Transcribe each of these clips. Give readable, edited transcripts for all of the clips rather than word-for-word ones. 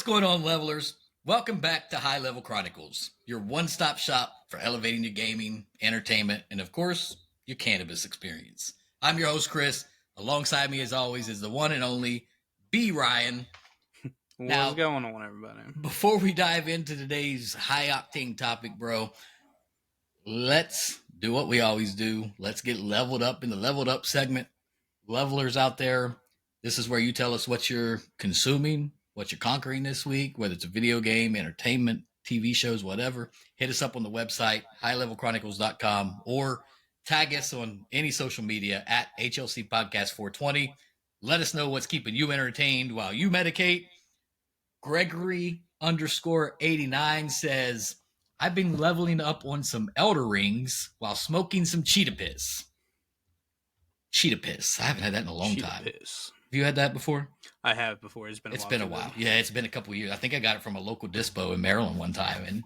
What's going on, levelers? Welcome back to High Level Chronicles, your one-stop shop for elevating your gaming, entertainment, and of course, your cannabis experience. I'm your host, Chris. Alongside me, as always, is the one and only Bryan. What's going on, everybody? Before we dive into today's high-octane topic, bro, let's do what we always do. Let's get leveled up in the leveled up segment. Levelers out there, this is where you tell us what you're consuming, what you're conquering this week, whether it's a video game, entertainment, TV shows, whatever. Hit us up on the website, highlevelchronicles.com, or tag us on any social media at HLC Podcast 420. Let us know what's keeping you entertained while you medicate. Gregory _89 says, I've been leveling up on some Elder Rings while smoking some Cheetah Piss. Cheetah Piss. I haven't had that in a long time. Piss. Have you had that before? I have before. It's been a while. Yeah, it's been a couple of years. I think I got it from a local dispo in Maryland one time, and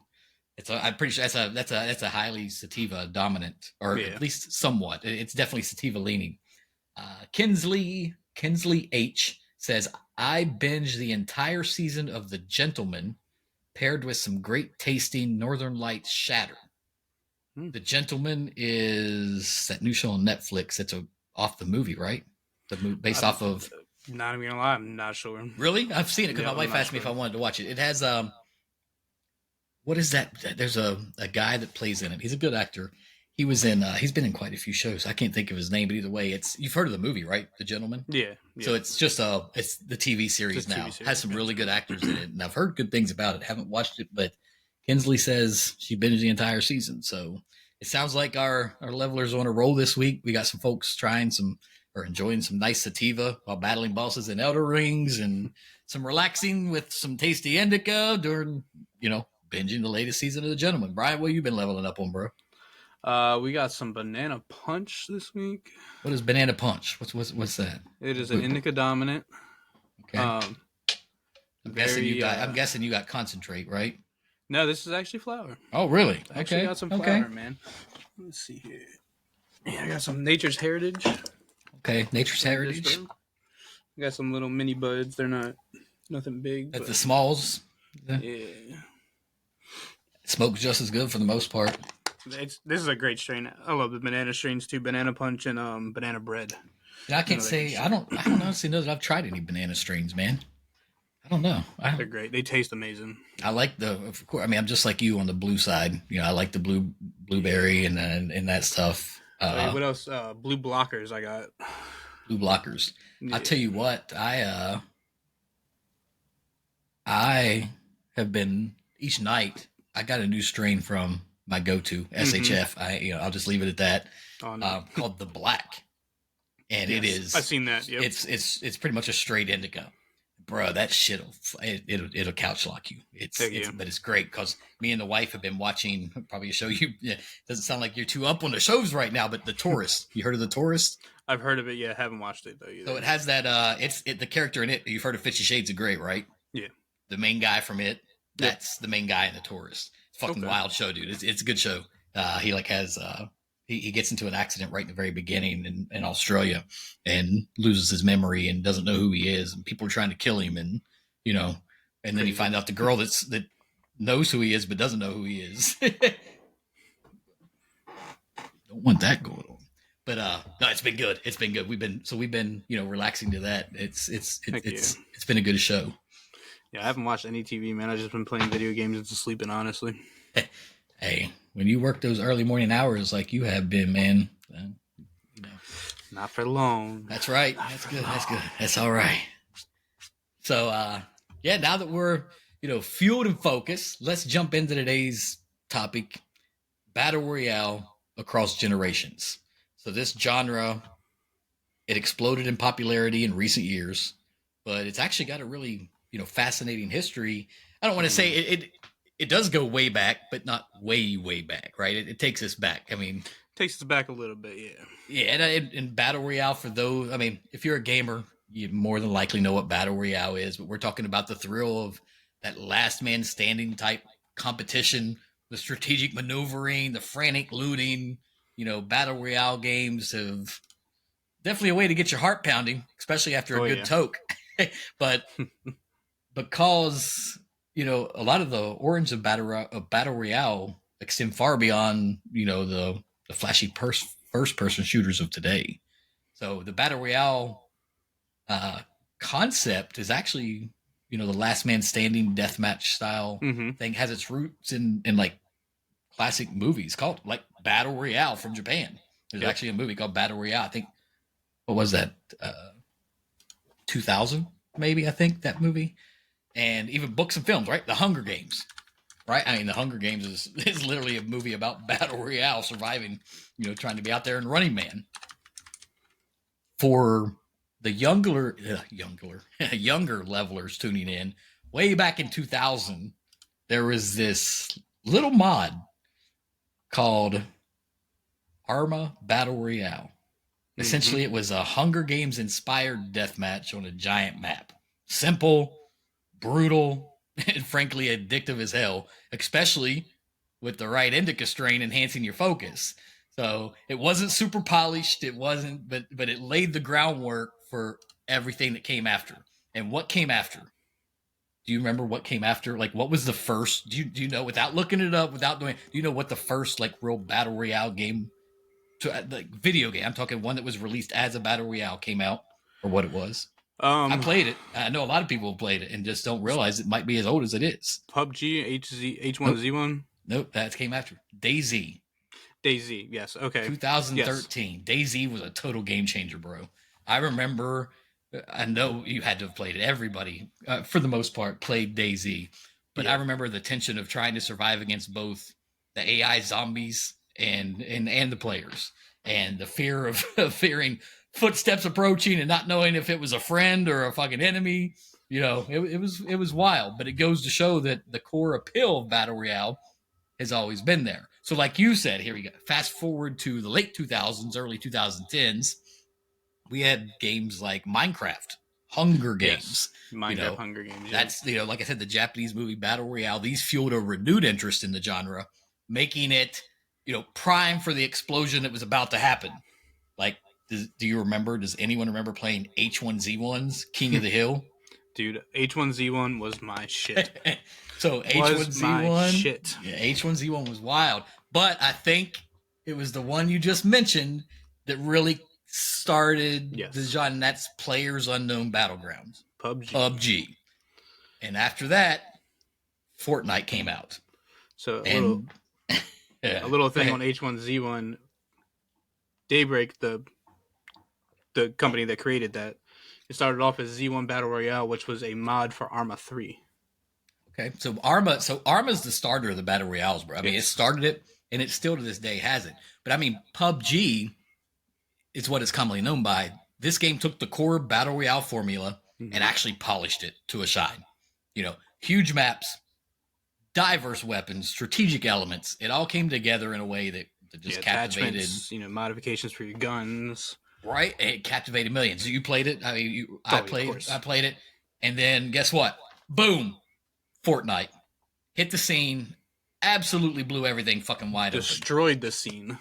I'm pretty sure that's a highly sativa dominant, or at least somewhat. It's definitely sativa leaning. Kinsley H says, I binged the entire season of The Gentleman, paired with some great tasting Northern Lights Shatter. The Gentleman is that new show on Netflix. It's off the movie, right? Based off of. Not even gonna lie, I'm not sure. Really? I've seen it because my wife asked me if I wanted to watch it. It has what is that? There's a guy that plays in it. He's a good actor. He was in he's been in quite a few shows. I can't think of his name, but either way, you've heard of the movie, right? The Gentleman? Yeah. So it's just it's the TV series now. TV series. Has some really good actors in it, and I've heard good things about it. Haven't watched it, but Kinsley says she binged the entire season. So it sounds like our levelers are on a roll this week. We got some folks trying or enjoying some nice sativa while battling bosses in Elder Rings, and some relaxing with some tasty indica during, binging the latest season of The Gentleman. Bryan, what have you been leveling up on, bro? We got some Banana Punch this week. What is Banana Punch? What's that? It is an indica dominant. Okay. I'm guessing you got concentrate, right? No, this is actually flower. Oh, really? I actually got some flower, man. Let's see here. Yeah, I got some Nature's Heritage. Okay, Nature's Heritage. I got some little mini buds. They're nothing big. That's the smalls. Yeah. It smokes just as good for the most part. This is a great strain. I love the banana strains too. Banana Punch and Banana Bread. I can't say I don't honestly know that I've tried any banana strains, man. I don't know. They're great. They taste amazing. I like of course. I mean, I'm just like you on the blue side. I like the blueberry and that stuff. What else? Blue blockers. I got blue blockers. Yeah. I tell you what, I have been each night. I got a new strain from my go-to SHF. Mm-hmm. I'll just leave it at that. Oh, no. Called the Black, and it is. I've seen that. Yep. It's pretty much a straight indica, bro. That it'll couch lock you. But it's great because me and the wife have been watching probably a show. Doesn't sound like you're too up on the shows right now, but The Tourist. You heard of The Tourist? I've heard of it. Yeah, haven't watched it though either. So it has that. The character in it. You've heard of 50 Shades of Grey, right? Yeah. The main guy from it. That's the main guy in The Tourist. Fucking wild show, dude. It's a good show. He has he gets into an accident right in the very beginning in Australia and loses his memory and doesn't know who he is, and people are trying to kill him, and and then you find out the girl that knows who he is but doesn't know who he is. Don't want that going on. But no, it's been good. It's been good. We've been relaxing to that. It's been a good show. Yeah, I haven't watched any TV, man. I've just been playing video games and sleeping, honestly. Hey, when you work those early morning hours like you have been, man, not for long. That's right. That's good. That's good. That's all right. So, now that we're, fueled and focused, let's jump into today's topic, Battle Royale across generations. So this genre, it exploded in popularity in recent years, but it's actually got a really fascinating history. I don't want to say it does go way back, but not way back, right? It takes us back. I mean, takes us back a little bit, yeah. Yeah, and in Battle Royale, for those, I mean, if you're a gamer, you more than likely know what Battle Royale is, but we're talking about the thrill of that last man standing type competition, the strategic maneuvering, the frantic looting. Battle Royale games have definitely a way to get your heart pounding, especially after a good toke. But because a lot of the origins of Battle Royale extend far beyond the flashy first person shooters of today. So the Battle Royale uh, concept is actually the last man standing deathmatch style Mm-hmm. thing. Has its roots in like classic movies called like Battle Royale from Japan. There's actually a movie called Battle Royale. I think what was that? 2000 maybe, I think, that movie. And even books and films, right? The Hunger Games, right? I mean, The Hunger Games is literally a movie about Battle Royale, surviving, trying to be out there and Running Man. For the younger levelers tuning in, way back in 2000, there was this little mod called ARMA Battle Royale. Essentially, it was a Hunger Games inspired deathmatch on a giant map. Simple, brutal, and frankly addictive as hell, especially with the right indica strain enhancing your focus. So it wasn't super polished. It wasn't, but it laid the groundwork for everything that came after. And what came after? Do you remember what came after? Like, what was the first? Do you know, without looking it up, without doing? Do you know what the first like real battle royale game, to like video game? I'm talking one that was released as a battle royale came out, or what it was. I played it. I know a lot of people have played it and just don't realize it might be as old as it is. PUBG, H1Z1. Nope, that came after DayZ. DayZ, yes, okay. 2013. Yes. DayZ was a total game changer, bro. I remember. I know you had to have played it. Everybody, for the most part, played DayZ. But I remember the tension of trying to survive against both the AI zombies and the players, and the fear of fearing footsteps approaching and not knowing if it was a friend or a fucking enemy. It was wild. But it goes to show that the core appeal of Battle Royale has always been there. So like you said, here we go. Fast forward to the late 2000s, early 2010s, we had games like Minecraft, Hunger Games. Yes, Minecraft, Hunger Games. Yeah. That's, like I said, the Japanese movie Battle Royale. These fueled a renewed interest in the genre, making it, prime for the explosion that was about to happen. Like, do you remember? Does anyone remember playing H1Z1's King of the Hill? Dude, H1Z1 was my shit. So H1Z1, yeah, H1Z1 was wild. But I think it was the one you just mentioned that really started the genre, and that's Players Unknown Battlegrounds. PUBG. And after that, Fortnite came out. So a little thing on H1Z1, Daybreak, the company that created that, it started off as Z1 Battle Royale, which was a mod for ARMA 3. Okay, so ARMA's the starter of the Battle Royales, bro. I mean, it started it, and it still to this day has it. But I mean, PUBG is what it's commonly known by. This game took the core Battle Royale formula and actually polished it to a shine. Huge maps, diverse weapons, strategic elements. It all came together in a way that just captivated. Modifications for your guns. Right, it captivated millions. You played it. I mean, I played it, and then guess what? Boom, Fortnite hit the scene, absolutely blew everything fucking wide open. Destroyed the scene.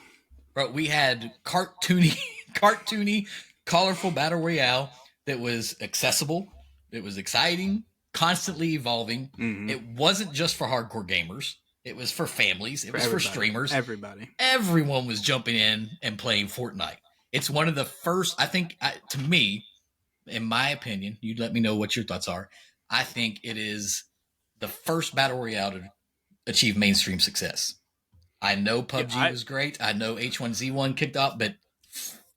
Bro, we had cartoony, colorful Battle Royale that was accessible. It was exciting, constantly evolving. It wasn't just for hardcore gamers. It was for families. It was for streamers. Everybody. Everyone was jumping in and playing Fortnite. It's one of the first, I think, to me, in my opinion, you let me know what your thoughts are. I think it is the first Battle Royale to achieve mainstream success. I know PUBG was great. I know H1Z1 kicked off, but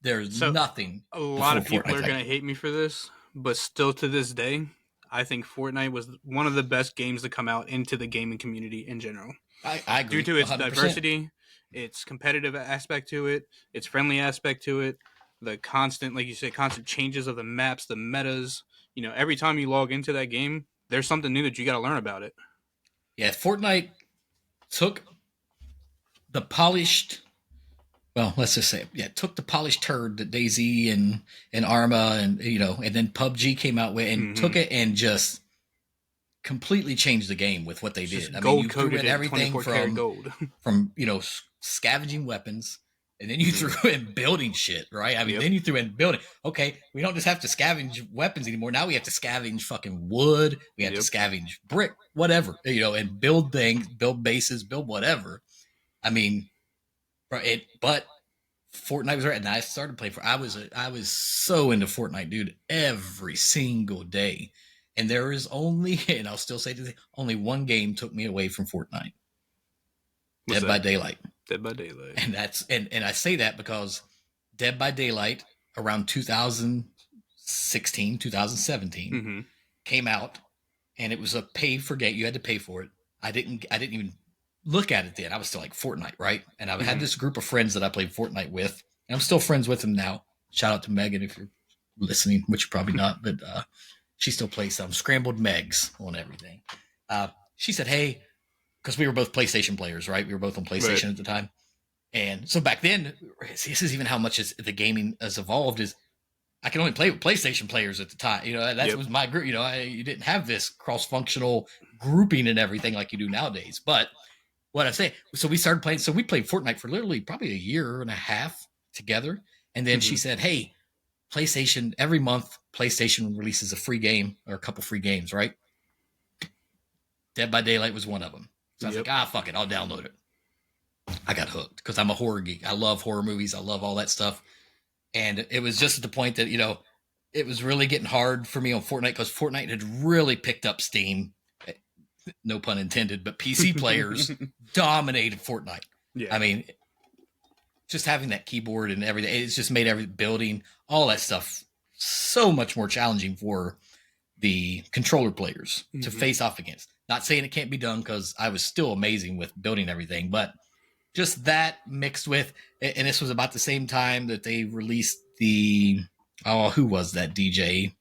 there's nothing. A lot of people are going to hate me for this, but still to this day, I think Fortnite was one of the best games to come out into the gaming community in general. I agree. Due to its 100%. Diversity, its competitive aspect to it, its friendly aspect to it, the constant, like you said, constant changes of the maps, the metas. Every time you log into that game, there's something new that you got to learn about it. Yeah, Fortnite took the polished, well, let's just say, took the polished turd that DayZ and ARMA and then PUBG came out with and took it and just completely changed the game with what they did. I mean, you threw in everything from gold. from scavenging weapons And then you threw in building shit, right? I mean, then you threw in building. Okay, we don't just have to scavenge weapons anymore. Now we have to scavenge fucking wood. We have to scavenge brick, whatever, and build things, build bases, build whatever. I mean, but Fortnite was right, and I started playing I was so into Fortnite, dude, every single day. And there is only, and I'll still say today, only one game took me away from Fortnite. Dead by Daylight. Dead by Daylight. And that's and I say that because Dead by Daylight around 2016, 2017 came out, and it was a pay for game. You had to pay for it. I didn't even look at it then. I was still like Fortnite, right? And I had this group of friends that I played Fortnite with, and I'm still friends with them now. Shout out to Megan if you're listening, which you're probably not, but she still plays some Scrambled Megs on everything. She said, hey, because we were both PlayStation players, right? We were both on PlayStation at the time. And so back then, this is even how much the gaming has evolved, is I can only play with PlayStation players at the time. That was my group. You didn't have this cross-functional grouping and everything like you do nowadays. But what I'm saying, so we started playing. So we played Fortnite for literally probably a year and a half together. And then she said, hey, PlayStation, every month, PlayStation releases a free game or a couple free games, right? Dead by Daylight was one of them. So I was like, fuck it, I'll download it. I got hooked because I'm a horror geek. I love horror movies. I love all that stuff. And it was just at the point that, it was really getting hard for me on Fortnite because Fortnite had really picked up steam. No pun intended, but PC players dominated Fortnite. Yeah. I mean, just having that keyboard and everything, it's just made every building, all that stuff so much more challenging for the controller players to face off against. Not saying it can't be done because I was still amazing with building everything, but just that mixed with, and this was about the same time that they released who was that DJ?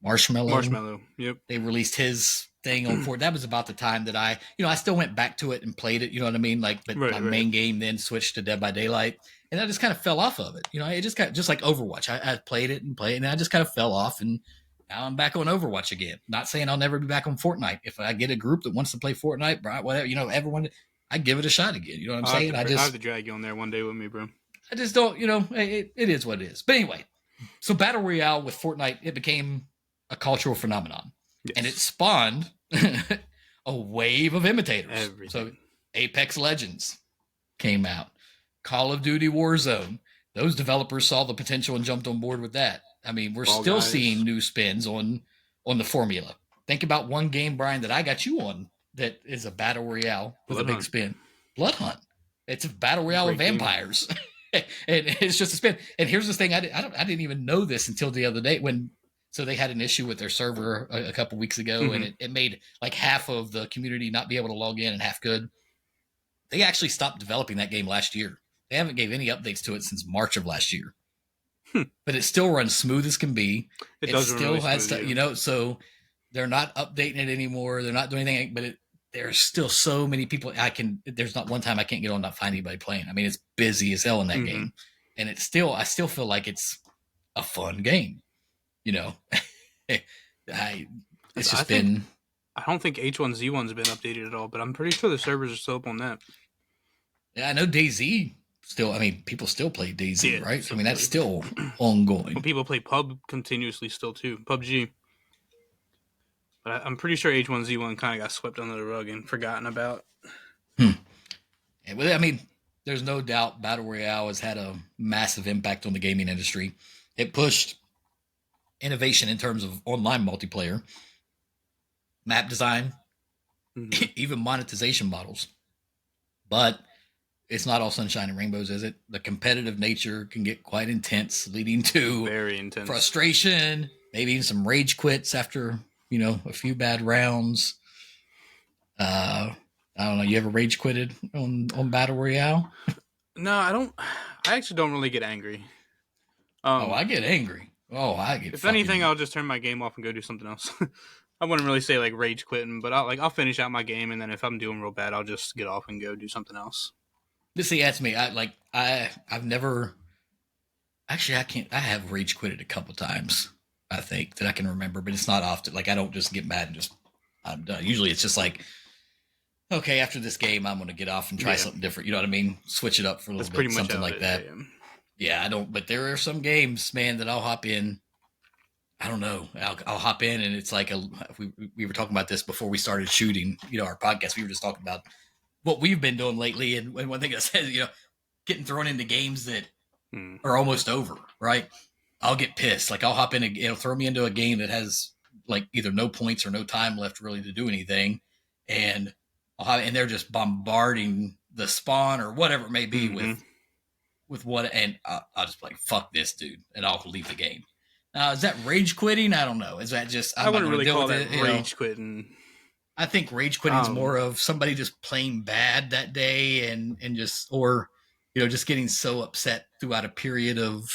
Marshmallow. Yep. They released his thing on Fortnite. That was about the time that I still went back to it and played it. You know what I mean? But my main game then switched to Dead by Daylight, and I just kind of fell off of it. It just got just like Overwatch. I played it, and I just kind of fell off, and now I'm back on Overwatch again. Not saying I'll never be back on Fortnite. If I get a group that wants to play Fortnite, whatever, everyone, I give it a shot again. You know what I'm saying? I have to drag you on there one day with me, bro. I just don't, it is what it is. But anyway, so Battle Royale with Fortnite, it became a cultural phenomenon. Yes. And it spawned a wave of imitators. Everything. So Apex Legends came out. Call of Duty Warzone. Those developers saw the potential and jumped on board with that. I mean, we're still seeing new spins on the formula. Think about one game, Bryan, that I got you on that is a Battle Royale with a big spin. Bloodhunt. It's a Battle Royale with vampires. And it's just a spin. And here's the thing. I didn't even know this until the other day so they had an issue with their server a couple weeks ago, and it made like half of the community not be able to log in and half could. They actually stopped developing that game last year. They haven't gave any updates to it since March of last year. But it still runs smooth as can be. It still really has stuff, so they're not updating it anymore. They're not doing anything, but there's still so many people. There's not one time I can't get on and not find anybody playing. I mean, it's busy as hell in that game. And I still feel like it's a fun game. I don't think H1Z1's been updated at all, but I'm pretty sure the servers are still up on that. Yeah, I know DayZ still. I mean, people still play DayZ, right? I mean, that's still ongoing. Well, people play PUB continuously still too, PUBG. But I'm pretty sure H1Z1 kind of got swept under the rug and forgotten about. Yeah, well, I mean, there's no doubt Battle Royale has had a massive impact on the gaming industry. It pushed innovation in terms of online multiplayer, map design, even monetization models. But it's not all sunshine and rainbows, is it? The competitive nature can get quite intense, leading to very intense frustration, maybe even some rage quits after, a few bad rounds. I don't know. You ever rage quitted on Battle Royale? No, I don't. I actually don't really get angry. I get angry. If anything, I'll just turn my game off and go do something else. I wouldn't really say like rage quitting, but I'll finish out my game, and then if I'm doing real bad, I'll just get off and go do something else. See, that's me. I've never. Actually, I can't. I have rage quitted a couple times. I think that I can remember, but it's not often. Like I don't just get mad and I'm done. Usually, it's just like okay, after this game, I'm going to get off and try something different. You know what I mean? Switch it up for a little bit, something like that. Yeah, I don't. But there are some games, man, that I'll hop in. I don't know. I'll hop in, and it's like we were talking about this before we started shooting. Our podcast. We were just talking about what we've been doing lately, and one thing I said, getting thrown into games that are almost over. Right? I'll get pissed. Like I'll hop in, it'll throw me into a game that has like either no points or no time left really to do anything, and they're just bombarding the spawn or whatever it may be with what, and I'll just be like, fuck this, dude, and I'll leave the game. Is that rage quitting? I don't know. Is that just I wouldn't really call that rage quitting. I think rage quitting is more of somebody just playing bad that day and just just getting so upset throughout a period of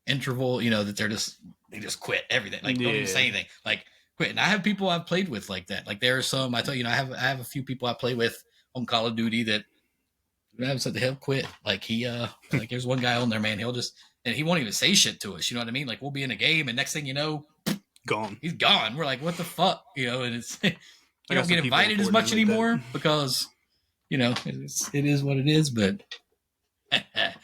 interval, that they just quit everything. Like don't even say anything. Like quit. And I have people I've played with like that. Like there are some I tell you, I have a few people I play with on Call of Duty that he'll quit. Like he like there's one guy on there, man, and he won't even say shit to us, you know what I mean? Like we'll be in a game and next thing you know, gone. He's gone. We're like, what the fuck? And it's you don't get invited as much anymore because it is what it is, but I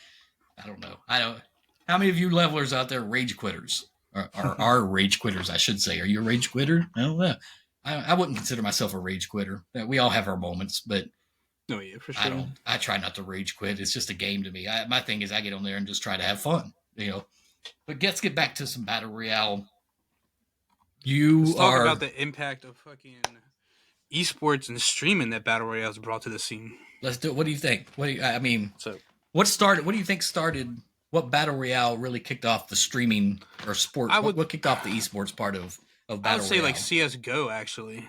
don't know. How many of you levelers out there rage quitters? Are rage quitters, I should say. Are you a rage quitter? I don't know. I wouldn't consider myself a rage quitter. We all have our moments, but oh yeah, for sure. I try not to rage quit. It's just a game to me. My thing is I get on there and just try to have fun, But let's get back to some Battle Royale. Let's talk about the impact of fucking esports and streaming that Battle Royale has brought to the scene. Let's do it. What do you think? What do you think started? What Battle Royale really kicked off the streaming or sport? What kicked off the esports part of Battle Royale? I would say like CS:GO actually.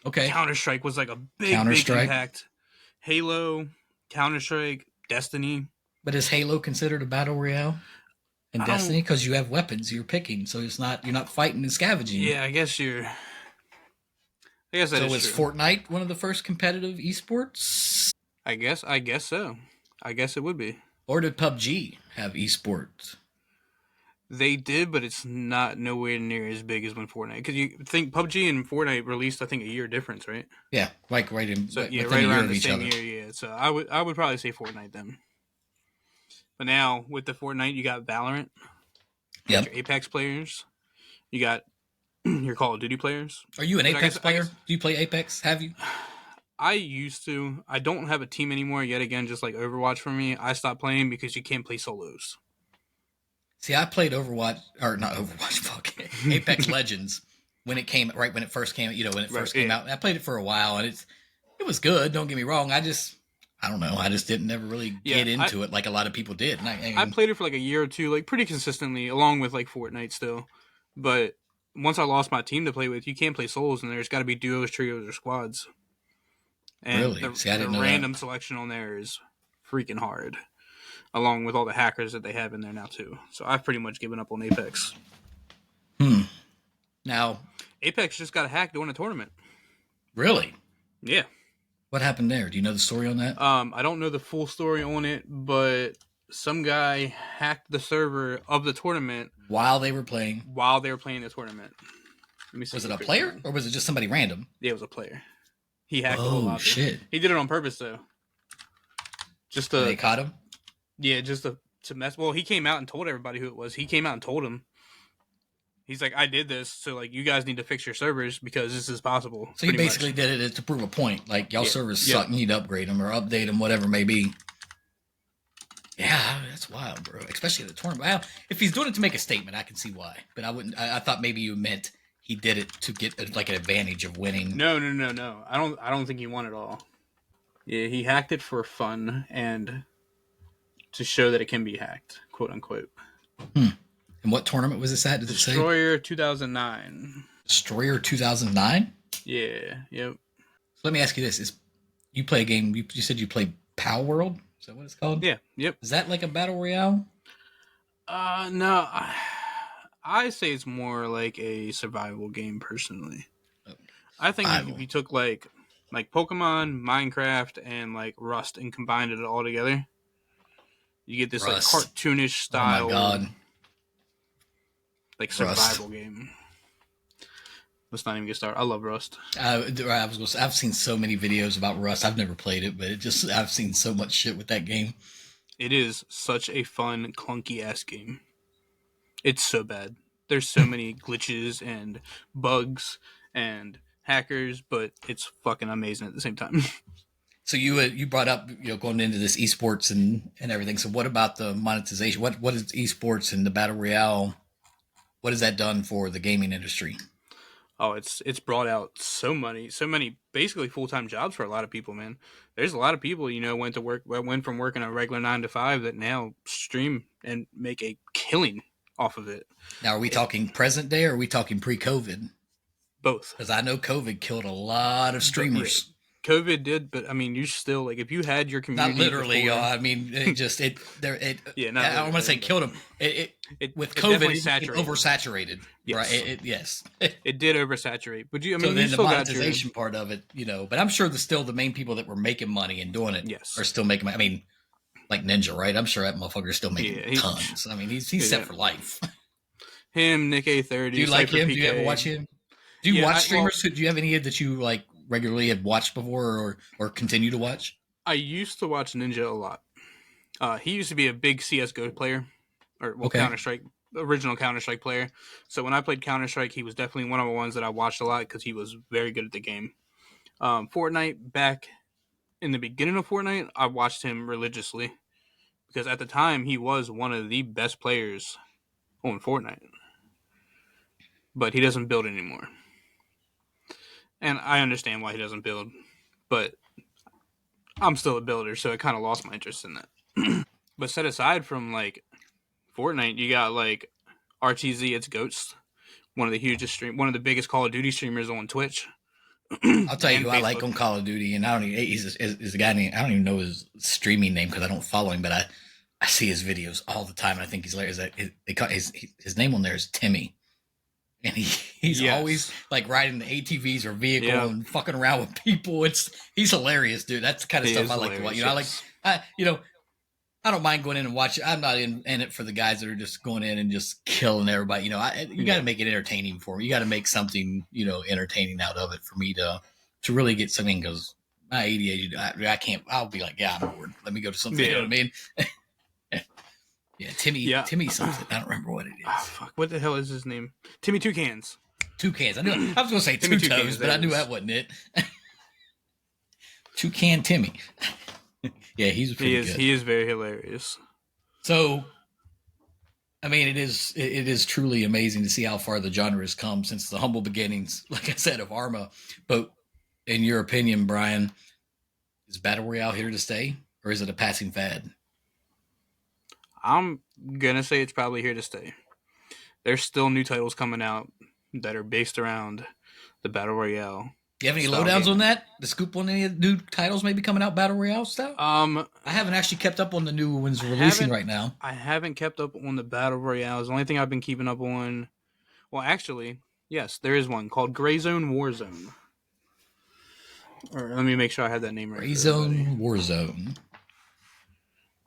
Okay. Counter-Strike was like a big impact. Halo, Counter-Strike, Destiny. But is Halo considered a Battle Royale? In Destiny, because you have weapons you're picking, so you're not fighting and scavenging. Yeah, I guess that is true. So was Fortnite one of the first competitive esports? I guess so. I guess it would be. Or did PUBG have esports? They did, but it's not nowhere near as big as when Fortnite. Because you think PUBG and Fortnite released, I think, a year difference, right? Yeah, like right in. So yeah, right around the same year. Yeah, so I would probably say Fortnite then. But now with the Fortnite, you got Valorant. Yep. Your Apex players. You got your Call of Duty players. Are you an Apex player? Do you play Apex? Have you? I used to. I don't have a team anymore. Yet again, just like Overwatch for me, I stopped playing because you can't play solos. See, I played Overwatch, or not Overwatch, fuck Apex Legends when it first came, when it first came out. I played it for a while, and it was good. Don't get me wrong. I don't know. I just didn't never really get into it like a lot of people did. And I played it for like a year or two, like pretty consistently, along with like Fortnite still. But once I lost my team to play with, you can't play solos, and there's got to be duos, trios, or squads. And really? The random selection on there is freaking hard, along with all the hackers that they have in there now too. So I've pretty much given up on Apex. Now, Apex just got hacked during a tournament. Really? Yeah. What happened there? Do you know the story on that? I don't know the full story on it, but some guy hacked the server of the tournament while they were playing the tournament. Let me see. Was it a player or was it just somebody random? Yeah, it was a player. He hacked the whole lobby. Oh shit! He did it on purpose though. Just to. And they caught him. Yeah, just to mess. Well, he came out and told everybody who it was. He came out and told him. He's like, I did this, so like you guys need to fix your servers because this is possible. So he basically did it to prove a point. Like y'all servers suck, you need to upgrade them or update them, whatever it may be. Yeah, that's wild, bro. Especially at the tournament. Well, if he's doing it to make a statement, I can see why. But I wouldn't. I thought maybe you meant he did it to get like an advantage of winning. No. I don't think he won at all. Yeah, he hacked it for fun and to show that it can be hacked, quote unquote. And what tournament was this at? Did Destroyer 2009. Destroyer 2009? Yeah. Yep. So let me ask you this: you play a game? You said you play Power World? Is that what it's called? Yeah. Yep. Is that like a battle royale? No. I say it's more like a survival game, personally. I think if you took like Pokemon, Minecraft, and like Rust and combined it all together, you get this Rust. Like cartoonish style. Oh my god. Like survival game. Let's not even get started. I love Rust. I've seen so many videos about Rust. I've never played it, but I've seen so much shit with that game. It is such a fun, clunky ass game. It's so bad. There's so many glitches and bugs and hackers, but it's fucking amazing at the same time. So you brought up going into this esports and everything. So what about the monetization? What is esports and the battle royale? What has that done for the gaming industry? Oh, it's brought out so many basically full-time jobs for a lot of people, man. There's a lot of people, went from working a regular 9 to 5 that now stream and make a killing off of it. Now, are we talking present day or are we talking pre-COVID? Both. Because I know COVID killed a lot of streamers. COVID did, but I mean, you still if you had your community. Not literally, I mean, I don't want to say killed them. With COVID, it oversaturated. Yes. Right? Yes. It did oversaturate, but you then the monetization part of it, But I'm sure the main people that were making money and doing it are still making money. I mean, like Ninja, right? I'm sure that motherfucker's still making tons. I mean, he's set for life. Him, Nick A30. Do you like him? PK. Do you ever watch him? Do you watch streamers? Do you have any that you like regularly have watched before or continue to watch? I used to watch Ninja a lot. He used to be a big CSGO player, Counter-Strike, original Counter-Strike player. So when I played Counter-Strike, he was definitely one of the ones that I watched a lot because he was very good at the game. Fortnite, back in the beginning of Fortnite, I watched him religiously because at the time he was one of the best players on Fortnite. But he doesn't build anymore. And I understand why he doesn't build, but I'm still a builder, so I kind of lost my interest in that. But set aside from Fortnite, you got RTZ, it's Ghost, one of the biggest Call of Duty streamers on Twitch. I'll tell you who I like on Call of Duty, and he's a guy named, I don't even know his streaming name because I don't follow him, but I see his videos all the time, and I think he's hilarious. His name on there is Timmy. And he's always riding the ATVs or vehicle and fucking around with people. He's hilarious, dude. That's the kind of stuff I like to watch. I don't mind going in and watching. I'm not in it for the guys that are just going in and just killing everybody. You got to make it entertaining for me. You got to make something entertaining out of it for me to really get something. Because my ADHD, I can't. I'll be like, I'm bored. Let me go to something. You know what I mean? Yeah, Timmy something. I don't remember what it is. Oh, fuck. What the hell is his name? Timmy Toucans. Toucans. I was going to say Timmy Two Toes, but I knew that wasn't it. Toucan Timmy. Yeah, he's pretty good. He is very hilarious. So, I mean, it is truly amazing to see how far the genre has come since the humble beginnings, like I said, of ARMA. But in your opinion, Bryan, is Battle Royale here to stay, or is it a passing fad? I'm going to say it's probably here to stay. There's still new titles coming out that are based around the Battle Royale. Do you have any lowdowns on that? The scoop on any new titles maybe coming out Battle Royale style? I haven't actually kept up on the new ones releasing right now. I haven't kept up on the Battle Royales. The only thing I've been keeping up on... Well, actually, yes, there is one called Gray Zone Warzone. Or let me make sure I have that name right. Gray Zone Warzone.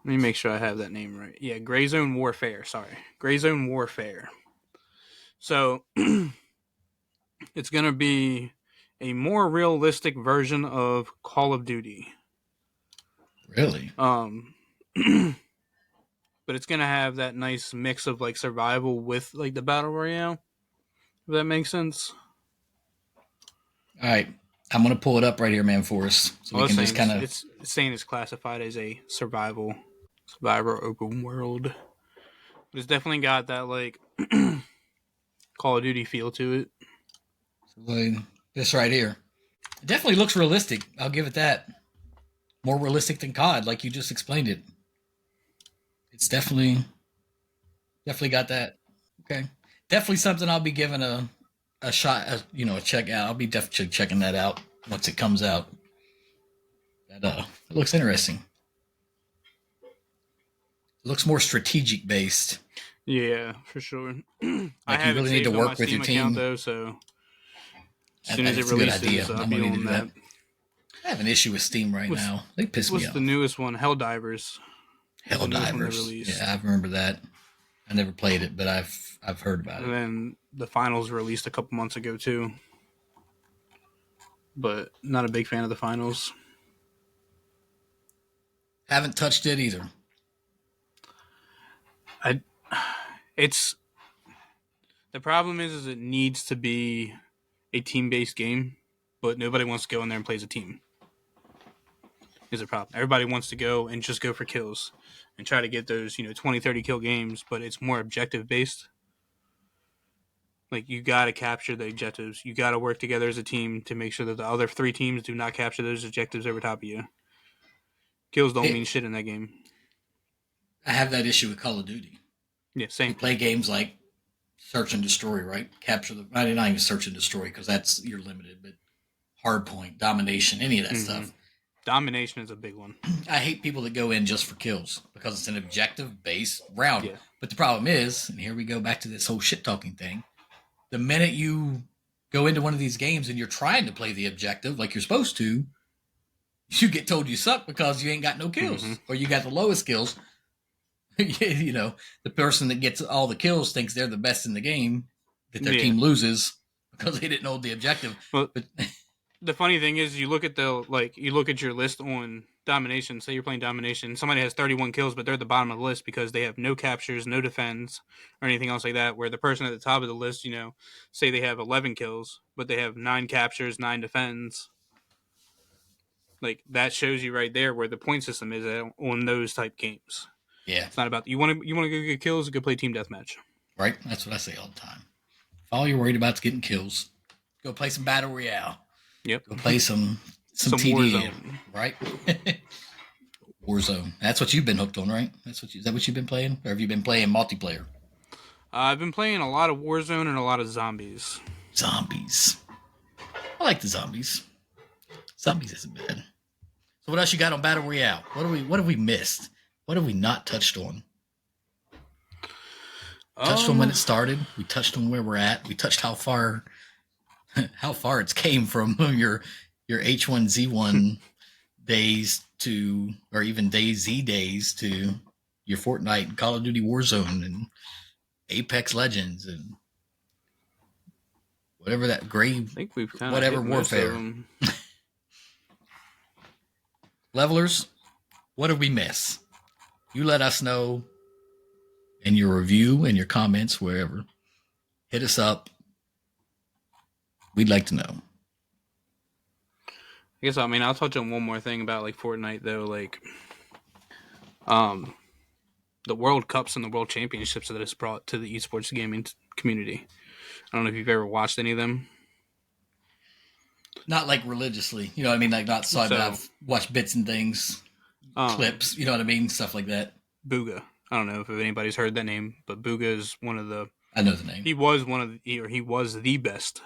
Let me make sure I have that name right. Yeah, Gray Zone Warfare. Sorry. Gray Zone Warfare. So, it's going to be a more realistic version of Call of Duty. Really? But it's going to have that nice mix of survival with the Battle Royale. If that makes sense. All right. I'm going to pull it up right here, man, for us. So we can just kind of... It's saying it's classified as a survivor open world. But it's definitely got that, Call of Duty feel to it. So, this right here. It definitely looks realistic. I'll give it that. More realistic than COD, like you just explained it. It's definitely got that. Okay. Definitely something I'll be giving a shot, a check out. I'll be definitely checking that out once it comes out. That it looks interesting. It looks more strategic based. Yeah, for sure. I you really need to work with your team, account, though. So as soon as it releases, I'll be on that. I have an issue with Steam right now. They piss me off. What's the newest one? Helldivers. Helldivers. Yeah, I remember that. I never played it, but I've heard about it. And then the finals released a couple months ago too. but not a big fan of the finals. Haven't touched it either. It's the problem is it needs to be a team-based game, but nobody wants to go in there and play as a team. Is a problem. Everybody wants to go and just go for kills and try to get those 20, 30 kill games, but it's more objective based. Like, you got to capture the objectives. You got to work together as a team to make sure that the other 3 teams do not capture those objectives over top of you. Kills don't mean shit in that game. I have that issue with Call of Duty. Yeah, same. You play games like Search and Destroy, right? Capture the... I didn't even Search and Destroy because that's... You're limited, but Hardpoint, Domination, any of that stuff. Domination is a big one. I hate people that go in just for kills because it's an objective-based round. Yeah. But the problem is, and here we go back to this whole shit-talking thing, the minute you go into one of these games and you're trying to play the objective like you're supposed to, you get told you suck because you ain't got no kills or you got the lowest kills. The person that gets all the kills thinks they're the best in the game, that their team loses because they didn't know the objective. Well, the funny thing is, you look at your list on Domination. Say you're playing Domination. Somebody has 31 kills, but they're at the bottom of the list because they have no captures, no defense, or anything else like that. Where the person at the top of the list, say they have 11 kills, but they have 9 captures, 9 defense. Like, that shows you right there where the point system is on those type games. Yeah, it's not about you want to go get kills. Go play team deathmatch. Right, that's what I say all the time. If all you're worried about is getting kills, go play some Battle Royale. Yep. Go play some TD, right? Warzone. That's what you've been hooked on, right? Is that what you've been playing, or have you been playing multiplayer? I've been playing a lot of Warzone and a lot of zombies. Zombies. I like the zombies. Zombies isn't bad. So what else you got on Battle Royale? What have we missed? What have we not touched on? Touched on when it started. We touched on where we're at. We touched how far it's came from your H1Z1 days to, or even DayZ days to your Fortnite and Call of Duty Warzone and Apex Legends and whatever that grave, I think we've kind of whatever warfare. Levelers, what did we miss? You let us know in your review and your comments, wherever. Hit us up. We'd like to know. I guess, I'll touch on one more thing about, Fortnite, though. The World Cups and the World Championships that it's brought to the esports gaming community. I don't know if you've ever watched any of them. Not religiously. You know what I mean? Not so I've watched bits and things, clips, you know what I mean? Stuff like that. Booga. I don't know if anybody's heard that name, but Booga is one of the... I know the name. He was he was the best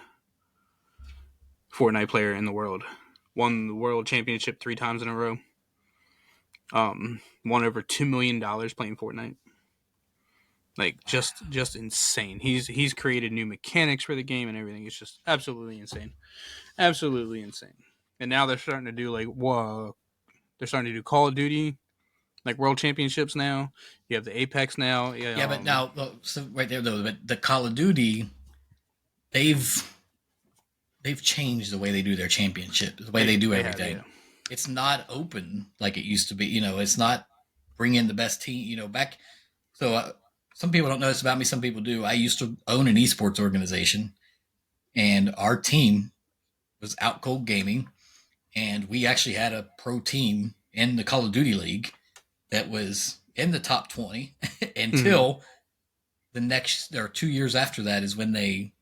Fortnite player in the world. Won the World Championship 3 times in a row. Won over $2 million playing Fortnite. Just insane. He's created new mechanics for the game and everything. It's just absolutely insane. Absolutely insane. And now they're starting to do they're starting to do Call of Duty, World Championships now. You have the Apex now. Yeah, but now, so right there though, but the Call of Duty, they've changed the way they do their championship, the way they do everything. Yeah. It's not open like it used to be. It's not bring in the best team. Back. So some people don't know this about me. Some people do. I used to own an esports organization, and our team was Out Cold Gaming, and we actually had a pro team in the Call of Duty League that was in the top 20 until the next, or 2 years after that is when they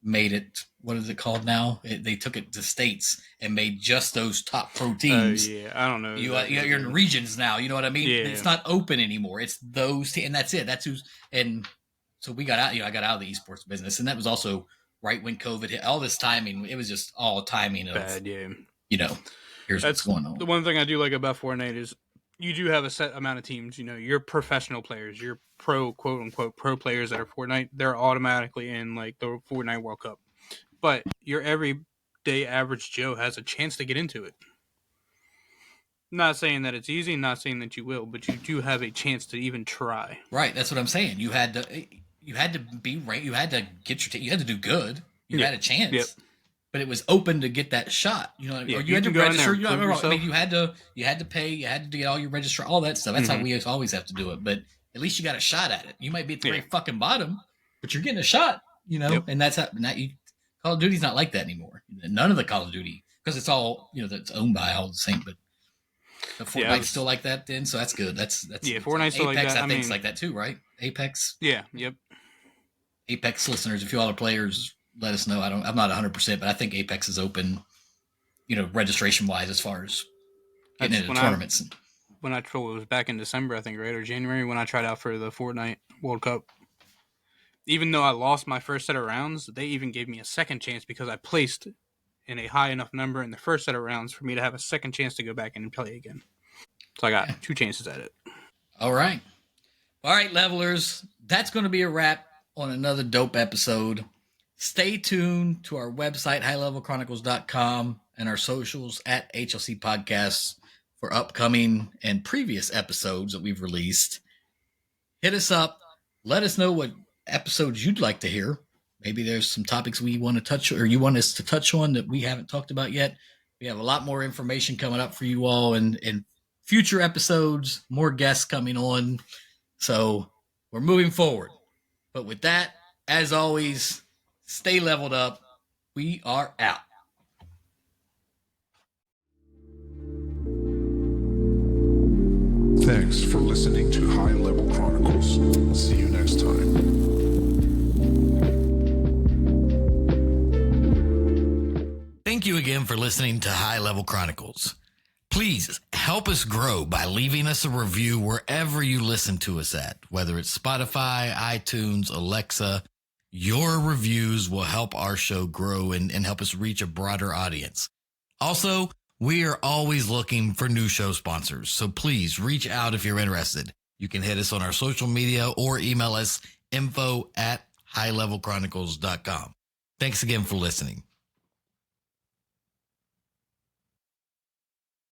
made it. What is it called now? They took it to states and made just those top pro teams. Yeah, I don't know. You're in regions now. You know what I mean? Yeah. It's not open anymore. It's those, and that's it. That's who's. And so we got out. I got out of the esports business, and that was also right when COVID hit. All this timing, it was just all timing of bad. Yeah. Here's what's going on. The one thing I do like about Fortnite is you do have a set amount of teams. Your professional players, your pro, quote unquote, pro players that are Fortnite, they're automatically in the Fortnite World Cup. But your everyday average Joe has a chance to get into it. Not saying that it's easy, not saying that you will, but you do have a chance to even try. Right, that's what I'm saying. You had to be right. You had to get you had to do good. You had a chance. Yep. but it was open to get that shot. You know, Yeah, or you had to can go in register. there and You know, prove I mean, yourself. you had to pay, you had to get all your register, all that stuff. That's how we always have to do it. But at least you got a shot at it. You might be at the very fucking bottom, but you're getting a shot. You know, Yep. and that's how. Not you. Call of Duty's not like that anymore. None of the Call of Duty, because it's all, you know, that's owned by all the same. But Fortnite's still like that then, so that's good. That's yeah. Fortnite's still Apex, like that. I think, it's like that too, right? Apex. Yeah. Yep. Apex listeners, if you all are players, let us know. I'm not 100%, but I think Apex is open, you know, registration wise, as far as getting into tournaments. When it was back in December, I think, right, or January, when I tried out for the Fortnite World Cup. Even though I lost my first set of rounds, they even gave me a second chance because I placed in a high enough number in the first set of rounds for me to have a second chance to go back and play again. So I got 2 chances at it. All right, levelers. That's going to be a wrap on another dope episode. Stay tuned to our website, highlevelchronicles.com, and our socials at HLC Podcasts for upcoming and previous episodes that we've released. Hit us up. Let us know what episodes you'd like to hear. Maybe there's some topics we want to touch, or you want us to touch on, that we haven't talked about yet. We have a lot more information coming up for you all in future episodes, more guests coming on. So we're moving forward. But with that, as always, stay leveled up. We are out. Thanks for listening to High Level Chronicles. See you next time. Thank you again for listening to High Level Chronicles. Please help us grow by leaving us a review wherever you listen to us at, whether it's Spotify, iTunes, Alexa. Your reviews will help our show grow and help us reach a broader audience. Also, we are always looking for new show sponsors, so please reach out if you're interested. You can hit us on our social media or email us info@highlevelchronicles.com. Thanks again for listening.